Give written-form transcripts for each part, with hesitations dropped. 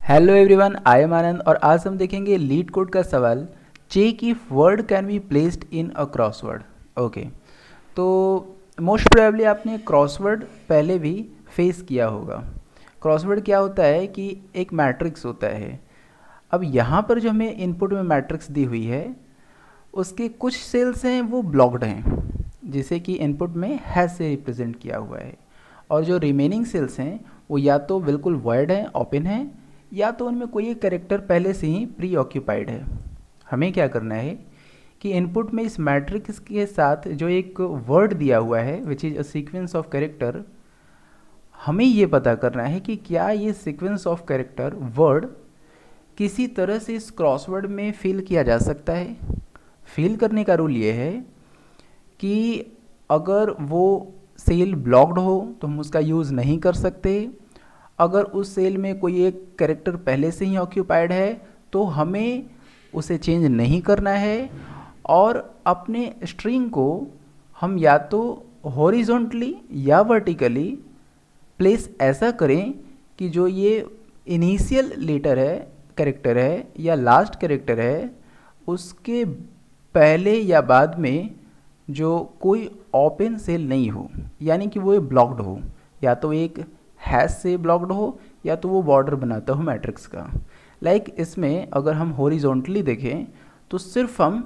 Hello everyone, I am Anand और आज हम देखेंगे लीड कोड का सवाल। Check if word can be placed in a crossword. Okay, तो मोस्ट प्रोबेबली आपने क्रॉसवर्ड पहले भी फेस किया होगा। क्रॉसवर्ड क्या होता है कि एक मैट्रिक्स होता है। अब यहाँ पर जो हमें इनपुट में मैट्रिक्स दी हुई है उसके कुछ सेल्स हैं वो ब्लॉक्ड हैं, जिसे कि इनपुट में हैज से रिप्रेजेंट किया हुआ है, और जो रिमेनिंग सेल्स हैं वो या तो बिल्कुल वॉइड हैं, ओपन हैं, या तो उनमें कोई एक कैरेक्टर पहले से ही प्री ऑक्यूपाइड है। हमें क्या करना है कि इनपुट में इस मैट्रिक्स के साथ जो एक वर्ड दिया हुआ है which is a sequence of character, हमें ये पता करना है कि क्या ये सीक्वेंस ऑफ कैरेक्टर वर्ड किसी तरह से इस क्रॉसवर्ड में फिल किया जा सकता है। फिल करने का रूल ये है कि अगर वो सेल ब्लॉक्ड हो तो हम उसका यूज़ नहीं कर सकते। अगर उस सेल में कोई एक कैरेक्टर पहले से ही ऑक्यूपाइड है तो हमें उसे चेंज नहीं करना है, और अपने स्ट्रिंग को हम या तो हॉरिजॉन्टली या वर्टिकली प्लेस ऐसा करें कि जो ये इनिशियल लेटर है, कैरेक्टर है या लास्ट कैरेक्टर है, उसके पहले या बाद में जो कोई ओपन सेल नहीं हो, यानी कि वो ब्लॉक्ड हो, या तो एक हैश से ब्लॉक्ड हो या तो वो बॉर्डर बनाता हो मैट्रिक्स का। इसमें अगर हम हॉरिजॉन्टली देखें तो सिर्फ हम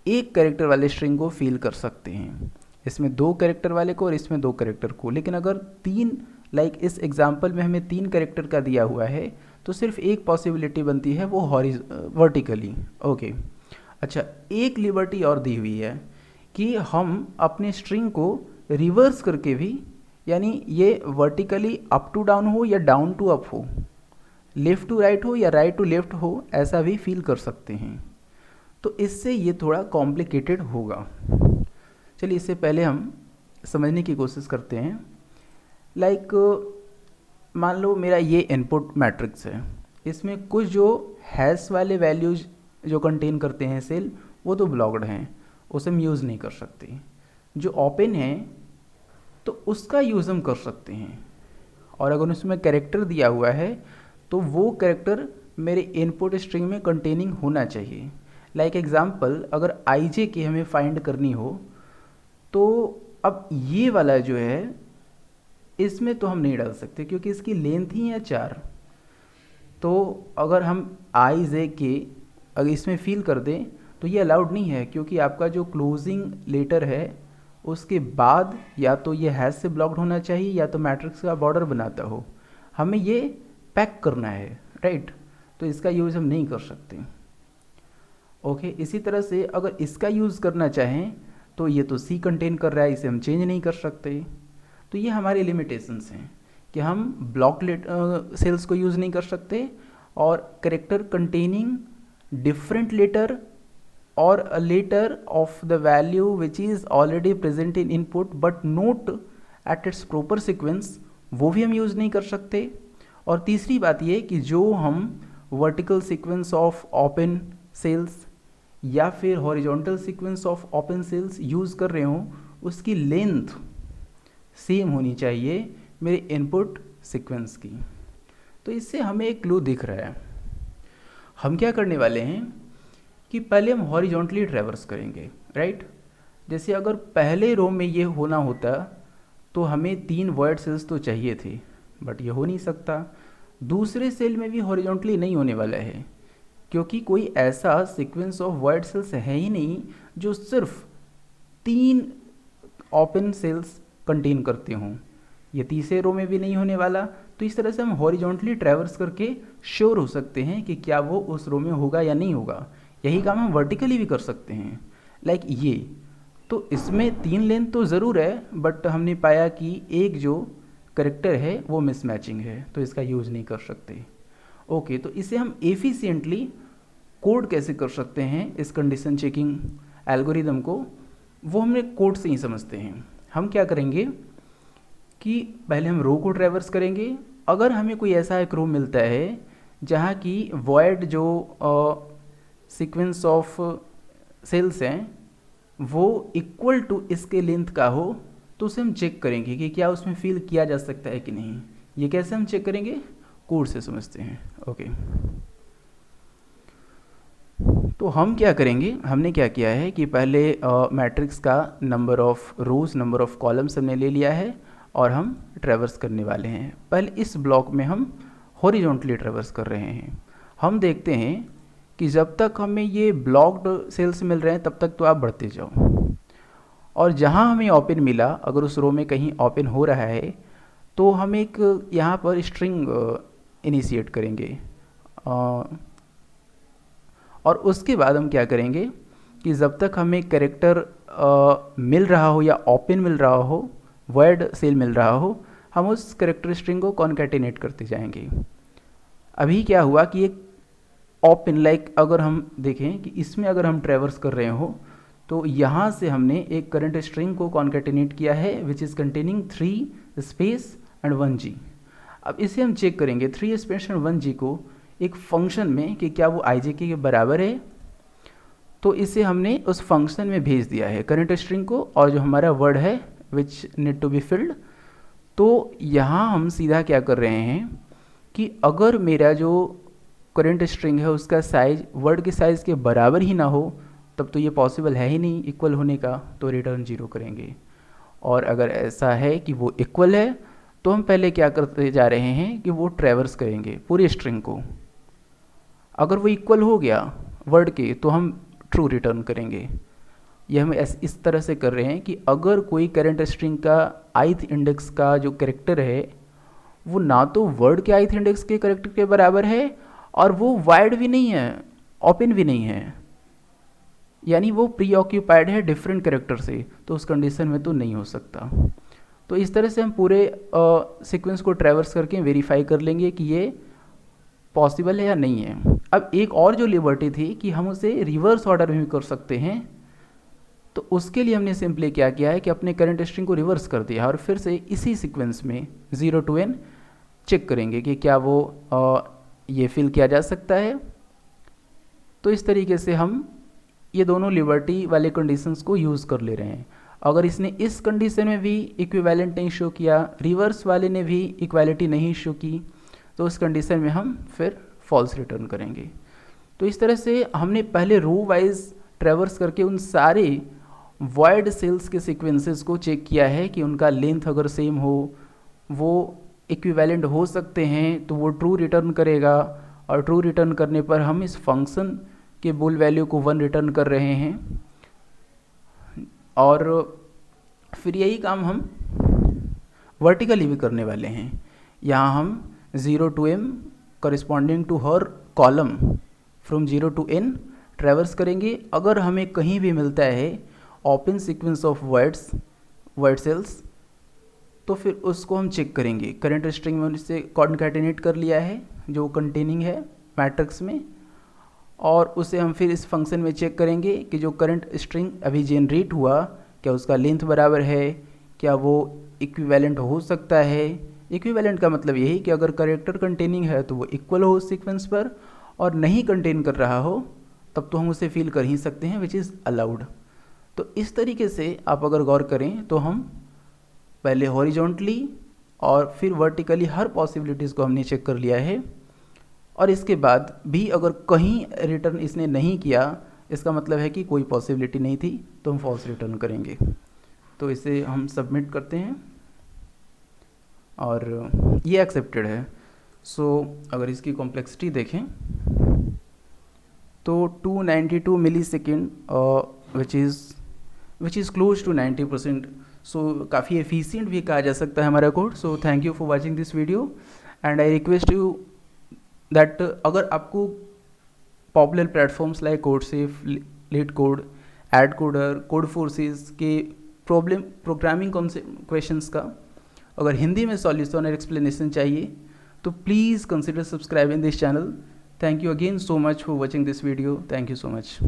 एक कैरेक्टर वाले स्ट्रिंग को फील कर सकते हैं, इसमें दो कैरेक्टर वाले को और इसमें दो कैरेक्टर को। लेकिन अगर तीन, इस एग्जांपल में हमें तीन कैरेक्टर का दिया हुआ है तो सिर्फ एक पॉसिबिलिटी बनती है, वो वर्टिकली। ओके, अच्छा, एक लिबर्टी और दी हुई है कि हम अपने स्ट्रिंग को रिवर्स करके भी, यानी ये वर्टिकली अप टू डाउन हो या डाउन टू अप हो, लेफ़्ट टू राइट हो या राइट टू लेफ़्ट हो, ऐसा भी फील कर सकते हैं। तो इससे ये थोड़ा कॉम्प्लिकेटेड होगा। चलिए इससे पहले हम समझने की कोशिश करते हैं। मान लो मेरा ये इनपुट मैट्रिक्स है, इसमें कुछ जो हैश वाले वैल्यूज जो कंटेन करते हैं सेल, वो तो ब्लॉक्ड हैं, उसे हम यूज़ नहीं कर सकते। जो ओपन है तो उसका यूज़ हम कर सकते हैं, और अगर उसमें कैरेक्टर दिया हुआ है तो वो कैरेक्टर मेरे इनपुट स्ट्रिंग में कंटेनिंग होना चाहिए। एग्जांपल, अगर आई जे की हमें फाइंड करनी हो तो अब ये वाला जो है इसमें तो हम नहीं डाल सकते क्योंकि इसकी लेंथ ही है 4। तो अगर हम आई जे के अगर इसमें फिल कर दें तो ये अलाउड नहीं है, क्योंकि आपका जो क्लोजिंग लेटर है उसके बाद या तो ये हैश से ब्लॉक्ड होना चाहिए या तो मैट्रिक्स का बॉर्डर बनाता हो। हमें ये पैक करना है, राइट? तो इसका यूज़ हम नहीं कर सकते। ओके, इसी तरह से अगर इसका यूज़ करना चाहें तो ये तो सी कंटेन कर रहा है, इसे हम चेंज नहीं कर सकते। तो ये हमारे लिमिटेशंस हैं कि हम ब्लॉक सेल्स को यूज़ नहीं कर सकते, और करेक्टर कंटेनिंग डिफरेंट लेटर और a letter of the value which is already present in input but not at its proper sequence, वो भी हम यूज़ नहीं कर सकते। और तीसरी बात ये कि जो हम vertical sequence of open cells या फिर horizontal sequence of open cells use कर रहे हों, उसकी लेंथ सेम होनी चाहिए मेरे इनपुट सीक्वेंस की। तो इससे हमें एक क्लू दिख रहा है। हम क्या करने वाले हैं कि पहले हम हॉरिजॉन्टली ट्रैवर्स करेंगे, राइट? जैसे अगर पहले रो में ये होना होता तो हमें 3 वॉइड सेल्स तो चाहिए थे, बट ये हो नहीं सकता। दूसरे सेल में भी हॉरिजॉन्टली नहीं होने वाला है, क्योंकि कोई ऐसा सीक्वेंस ऑफ वॉइड सेल्स है ही नहीं जो सिर्फ 3 ओपन सेल्स कंटेन करते हों। ये तीसरे रो में भी नहीं होने वाला। तो इस तरह से हम हॉरिजॉन्टली ट्रैवर्स करके श्योर हो सकते हैं कि क्या वो उस रो में होगा या नहीं होगा। यही काम हम वर्टिकली भी कर सकते हैं, ये। तो इसमें 3 लेंथ तो ज़रूर है, बट हमने पाया कि एक जो करेक्टर है वो मिसमैचिंग है, तो इसका यूज़ नहीं कर सकते। ओके, तो इसे हम एफिशिएंटली कोड कैसे कर सकते हैं इस कंडीशन चेकिंग एल्गोरिदम को, वो हमने कोड से ही समझते हैं। हम क्या करेंगे कि पहले हम रो को ट्रैवर्स करेंगे। अगर हमें कोई ऐसा एक रो मिलता है जहाँ की वॉइड जो सीक्वेंस ऑफ सेल्स हैं वो इक्वल टू इसके लेंथ का हो, तो उसे हम चेक करेंगे कि क्या उसमें फिल किया जा सकता है कि नहीं। ये कैसे हम चेक करेंगे? कोड से समझते हैं। ओके, तो हम क्या करेंगे, हमने क्या किया है कि पहले मैट्रिक्स का number of rose, number of columns हमने ले लिया है और हम ट्रेवर्स करने वाले हैं। पहले इस ब्लॉक में हम हॉरिजॉन्टली ट्रेवर्स कर रहे हैं। हम देखते हैं कि जब तक हमें ये ब्लॉक्ड सेल्स मिल रहे हैं तब तक तो आप बढ़ते जाओ, और जहाँ हमें ओपन मिला, अगर उस रो में कहीं ओपन हो रहा है तो हम एक यहाँ पर स्ट्रिंग इनिशिएट करेंगे, और उसके बाद हम क्या करेंगे कि जब तक हमें कैरेक्टर मिल रहा हो या ओपन मिल रहा हो, वर्ड सेल मिल रहा हो, हम उस कैरेक्टर स्ट्रिंग को कॉन्कैटिनेट करते जाएंगे। अभी क्या हुआ कि एक ओपन, लाइक अगर हम देखें कि इसमें अगर हम ट्रेवर्स कर रहे हो तो यहाँ से हमने एक करंट स्ट्रिंग को कॉन्कैटिनेट किया है which is containing 3 space and 1G। अब इसे हम चेक करेंगे 3 स्पेस एंड 1G को एक फंक्शन में कि क्या वो IJ के बराबर है। तो इसे हमने उस फंक्शन में भेज दिया है करंट स्ट्रिंग को, और जो हमारा वर्ड है which need to be filled. तो यहाँ हम सीधा क्या कर रहे हैं कि अगर मेरा जो करंट स्ट्रिंग है उसका साइज वर्ड के साइज़ के बराबर ही ना हो, तब तो ये पॉसिबल है ही नहीं इक्वल होने का, तो रिटर्न 0 करेंगे। और अगर ऐसा है कि वो इक्वल है तो हम पहले क्या करते जा रहे हैं कि वो ट्रेवर्स करेंगे पूरी स्ट्रिंग को। अगर वो इक्वल हो गया वर्ड के तो हम ट्रू रिटर्न करेंगे। यह हम इस तरह से कर रहे हैं कि अगर कोई करंट स्ट्रिंग का ith इंडेक्स का जो कैरेक्टर है वो ना तो वर्ड के ith इंडेक्स के कैरेक्टर के बराबर है और वो वाइड भी नहीं है, ओपन भी नहीं है, यानी वो प्री ऑक्यूपाइड है डिफरेंट कैरेक्टर से, तो उस कंडीशन में तो नहीं हो सकता। तो इस तरह से हम पूरे सीक्वेंस को ट्रैवर्स करके वेरीफाई कर लेंगे कि ये पॉसिबल है या नहीं है। अब एक और जो लिबर्टी थी कि हम उसे रिवर्स ऑर्डर में भी कर सकते हैं, तो उसके लिए हमने सिंपली क्या किया है कि अपने करंट स्ट्रिंग को रिवर्स कर दिया और फिर से इसी सीक्वेंस में 0 to n चेक करेंगे कि क्या वो ये फिल किया जा सकता है। तो इस तरीके से हम ये दोनों लिबर्टी वाले कंडीशंस को यूज़ कर ले रहे हैं। अगर इसने इस कंडीशन में भी इक्विवेलेंट नहीं शो किया, रिवर्स वाले ने भी इक्वालिटी नहीं शो की, तो उस कंडीशन में हम फिर फॉल्स रिटर्न करेंगे। तो इस तरह से हमने पहले रो वाइज ट्रेवर्स करके उन सारे वॉइड सेल्स के सीक्वेंसेस को चेक किया है कि उनका लेंथ अगर सेम हो, वो इक्विवेलेंट हो सकते हैं, तो वो ट्रू रिटर्न करेगा। और ट्रू रिटर्न करने पर हम इस फंक्शन के बुल वैल्यू को 1 रिटर्न कर रहे हैं। और फिर यही काम हम वर्टिकली भी करने वाले हैं। यहाँ हम 0 to m करस्पॉन्डिंग टू हर column from 0 to n traverse करेंगे। अगर हमें कहीं भी मिलता है open sequence of words, word cells, तो फिर उसको हम चेक करेंगे। करंट स्ट्रिंग में उसे कॉन्कैटिनेट कर लिया है जो कंटेनिंग है मैट्रिक्स में, और उसे हम फिर इस फंक्शन में चेक करेंगे कि जो करंट स्ट्रिंग अभी जनरेट हुआ क्या उसका लेंथ बराबर है, क्या वो इक्विवेलेंट हो सकता है। इक्विवेलेंट का मतलब यही कि अगर कैरेक्टर कंटेनिंग है तो वो इक्वल हो उस सीक्वेंस पर, और नहीं कंटेन कर रहा हो तब तो हम उसे फिल कर ही सकते हैं विच इज़ अलाउड। तो इस तरीके से आप अगर गौर करें तो हम पहले हॉरिजॉन्टली और फिर वर्टिकली हर पॉसिबिलिटीज़ को हमने चेक कर लिया है, और इसके बाद भी अगर कहीं रिटर्न इसने नहीं किया, इसका मतलब है कि कोई पॉसिबिलिटी नहीं थी, तो हम फॉल्स रिटर्न करेंगे। तो इसे हम सबमिट करते हैं और ये एक्सेप्टेड है। सो अगर इसकी कॉम्प्लेक्सिटी देखें तो 292 millisecond which is close to 90%। So काफ़ी एफिशिएंट भी कहा जा सकता है हमारा code. So thank you for watching this video and I request you that अगर आपको popular platforms like CodeChef, LeetCode, AtCoder, Codeforces के प्रोग्रामिंग क्वेश्चंस का अगर हिंदी में सॉल्यूशन और एक्सप्लेनेशन चाहिए तो please consider subscribing this channel. Thank you again so much for watching this video. Thank you so much.